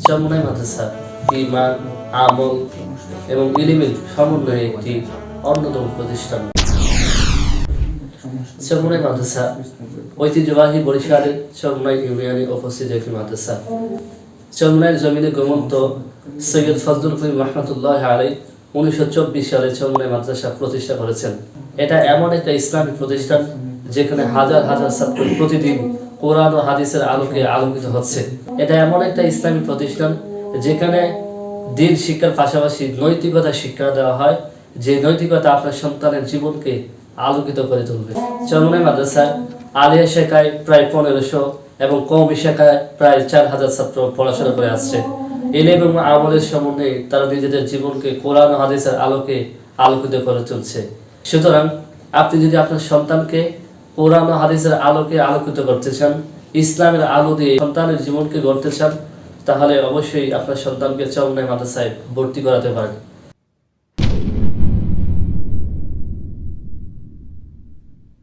চরমোনাই মাদ্রাসা ঈমান, আমল এবং ইলমের সমন্বয়ে একটি অন্যতম প্রতিষ্ঠান। চরমোনাই মাদ্রাসা ঐতিহ্যবাহী বরিশালের চরমোনাই ইউনিয়নে উপস্থিত একটি মাদ্রাসা। চরমোনাইয়ের জমিনে গোমন্ত সৈয়দ ফজলুল করিম রহমতুল্লাহ আলাইহি 1924 সালে চরমোনাই মাদ্রাসা প্রতিষ্ঠা করেছেন। এটা এমন একটা ইসলামিক প্রতিষ্ঠান যেখানে হাজার হাজার ছাত্র প্রতিদিন কোরআন ও হাদিসের আলোকে আলোকিত হচ্ছে। এটা এমন একটা ইসলামিক প্রতিষ্ঠান যেখানে দিন শিক্ষার পাশাপাশি নৈতিকতা শিক্ষা দেওয়া হয়, যে নৈতিকতা আপনার সন্তানের জীবনকে আলোকিত করে তুলবে। চরমোনাই মাদ্রাসায় আলিয়া শাখায় প্রায় 1500 এবং কওমি শাখায় প্রায় 4000 ছাত্র পড়াশোনা করে আসছে। ইলম এবং আমলের সমন্বয়ে তারা নিজেদের জীবনকে কোরআন ও হাদিসের আলোকে আলোকিত করে তুলছে। সুতরাং আপনি যদি আপনার সন্তানকে কোরআন ও হাদিসের আলোকে আলোকিত করতে চান, ইসলামের আলো দিয়ে সন্তানের জীবনকে গড়তে চান, তাহলে অবশ্যই আপনার সন্তানকে চরমোনাই মাদ্রাসায় ভর্তি করাতে পারেন।